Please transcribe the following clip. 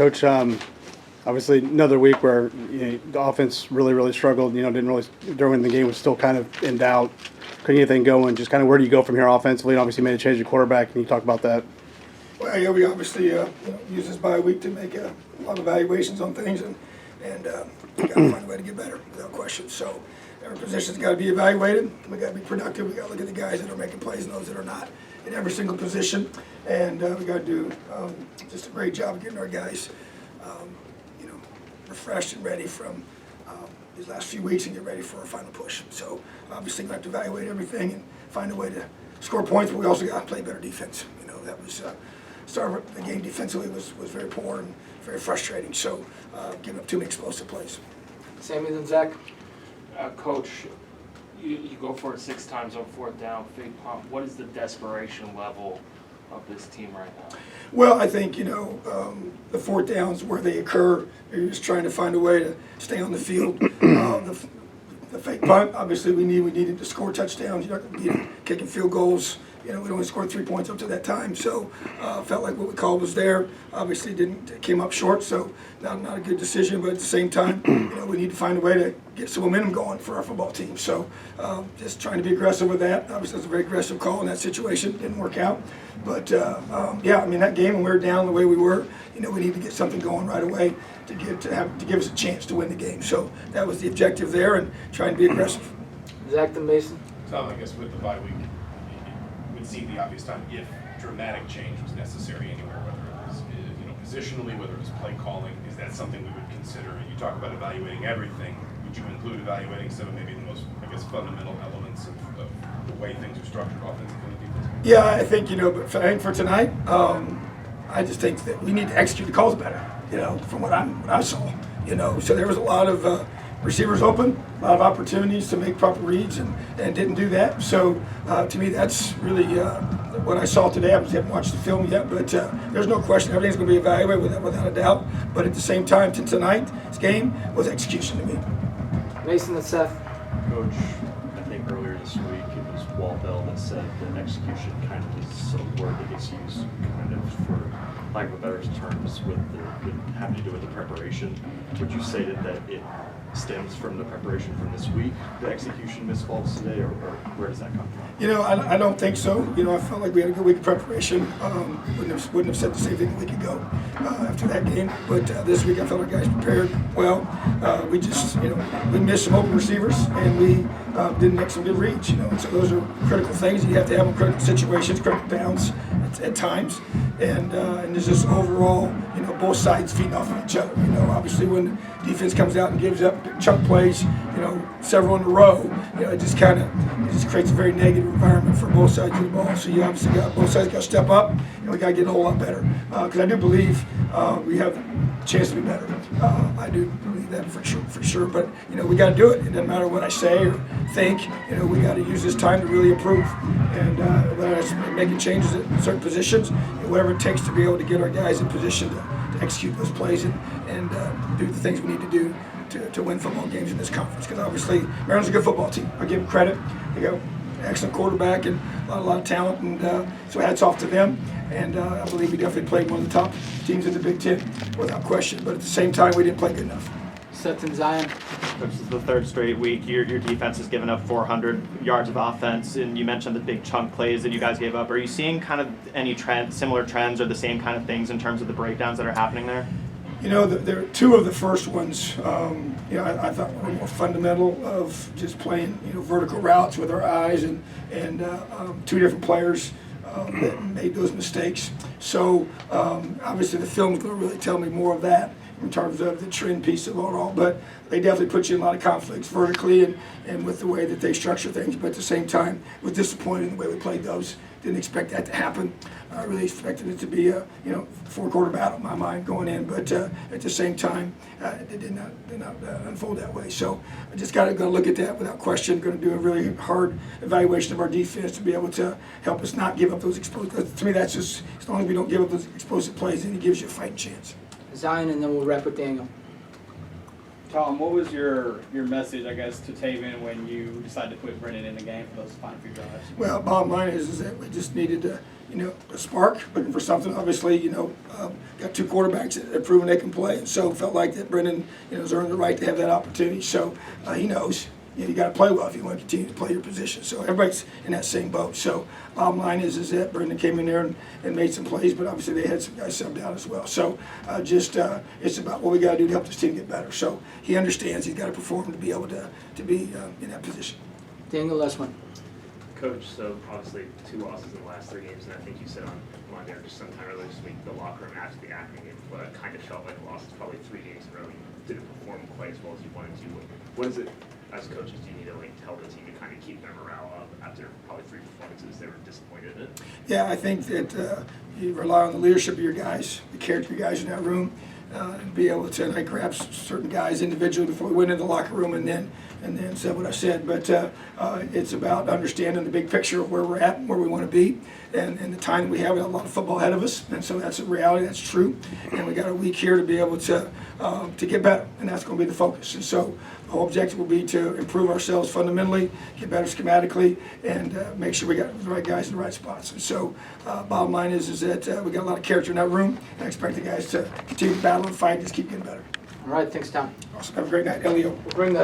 Coach, obviously another week where the offense really struggled. Didn't really during the game was still kind of in doubt. Couldn't get anything going. Just kind of where do you go from here offensively? And obviously made a change at quarterback. Can you talk about that? Well, yeah, we obviously use this bye week to make a lot of evaluations on things, and we got to find a way to get better without question. So every position's got to be evaluated. We got to be productive. We got to look at the guys that are making plays and those that are not in every single position, and we got to do just a great job of getting our guys, refreshed and ready from these last few weeks and get ready for our final push. So obviously we have to evaluate everything and find a way to score points, but we also got to play better defense. That was start of the game defensively was very poor and very frustrating. So giving up too many explosive plays. Sammy, then Zach. Coach, you go for it 6 times on 4th down, fake pump. What is the desperation level of this team right now? Well, I think, the 4th downs where they occur, you're just trying to find a way to stay on the field. The fake punt, obviously we needed to score touchdowns. You're not going to be kicking field goals. We only scored 3 points up to that time, so felt like what we called was there. Obviously came up short, so not a good decision, but at the same time, we need to find a way to get some momentum going for our football team. So just trying to be aggressive with that. Obviously, it was a very aggressive call in that situation. Didn't work out. But, that game when we were down the way we were, we need to get something going right away to give us a chance to win the game. So that was the objective there, and trying to be aggressive. Zach, then Mason. So I guess with the bye week, it would seem the obvious time if dramatic change was necessary anywhere, whether it was positionally, whether it was play calling. Is that something we would consider? You talk about evaluating everything. Would you include evaluating some of maybe the most, fundamental elements of the way things are structured offensively and defensively? Yeah, I think, but I think for tonight, I just think that we need to execute the calls better, from what I saw. So there was a lot of receivers open, a lot of opportunities to make proper reads, and didn't do that. So to me, that's really what I saw today. I haven't watched the film yet, but there's no question everything's going to be evaluated without a doubt. But at the same time, tonight's game was execution to me. Mason, then Seth. Coach, I think earlier this week it was Walt Bell that said that execution kind of is a word that gets used kind of for lack of a better terms with having to do with the preparation. Would you say that it stems from the preparation from this week, the execution misfalls today, or where does that come from? I don't think so. I felt like we had a good week of preparation. Wouldn't have said the same thing a week ago after that game. But this week I felt our guys prepared well. We just, we missed some open receivers and we didn't make some good reads. And so those are critical things you have to have in critical situations, critical downs at times. And there's just overall, both sides feeding off of each other. Obviously when the defense comes out and gives up chunk plays, several in a row, it just creates a very negative environment for both sides of the ball. So you obviously both sides got to step up, and we got to get a whole lot better. Because I do believe we have a chance to be better. I do believe that for sure. But we got to do it. It doesn't matter what I say or think. We got to use this time to really improve, and whether it's making changes at certain positions, whatever it takes to be able to get our guys in position to execute those plays and do the things we need to do to win football games in this conference. Because obviously Maryland's a good football team. I give them credit. They got an excellent quarterback and a lot of talent, and so hats off to them. And I believe we definitely played one of the top teams in the Big Ten without question. But at the same time, we didn't play good enough. Seth and Zion. This is the 3rd straight week. Your defense has given up 400 yards of offense, and you mentioned the big chunk plays that you guys gave up. Are you seeing kind of any similar trends or the same kind of things in terms of the breakdowns that are happening there? There are 2 of the first ones, I thought were more fundamental of just playing, vertical routes with our eyes and 2 different players that made those mistakes. So obviously the film's going to really tell me more of that in terms of the trend piece of it all, but they definitely put you in a lot of conflicts vertically and with the way that they structure things. But at the same time, was disappointed in the way we played those. Didn't expect that to happen. I really expected it to be a 4-quarter battle in my mind going in, but at the same time, it did not unfold that way. So I just got to look at that without question. Going to do a really hard evaluation of our defense to be able to help us not give up those explosive. Because to me, that's just as long as we don't give up those explosive plays, then it gives you a fighting chance. Zion, and then we'll wrap with Daniel. Tom, what was your message, I guess, to Taven when you decided to put Brennan in the game for those final few drives? Well, bottom line is that we just needed to a spark, looking for something. Obviously, got two quarterbacks that have proven they can play, and so felt like that Brendan, has earned the right to have that opportunity. So he knows. You got to play well if you want to continue to play your position. So everybody's in that same boat. So bottom line is that Brendan came in there and made some plays, but obviously they had some guys subbed out as well. So it's about what we got to do to help this team get better. So he understands he's got to perform to be able to be in that position. Daniel Lessman. Coach, so obviously 2 losses in the last 3 games, and I think you said on Monday or just sometime earlier this week, the locker room after the Akron game kind of felt like a loss. Probably 3 games in a row, you didn't perform quite as well as you wanted to. What is it, as coaches, do you need to tell the team to kind of keep their morale up after probably 3 performances they were disappointed in? Yeah, I think that you rely on the leadership of your guys, the character of your guys in that room, and be able to grab certain guys individually before we went into the locker room and then said what I said. But it's about understanding the big picture of where we're at and where we want to be, and the time that we have. We have a lot of football ahead of us, and so that's a reality. That's true, and we got a week here to be able to get better, and that's going to be the focus. And so the whole objective will be to improve ourselves fundamentally, get better schematically, and make sure we got the right guys in the right spots. And so bottom line is that we got a lot of character in that room, and I expect the guys to continue to battle and fight and just keep getting better. All right, thanks, Tom. Awesome. Have a great night, Elio. We'll bring the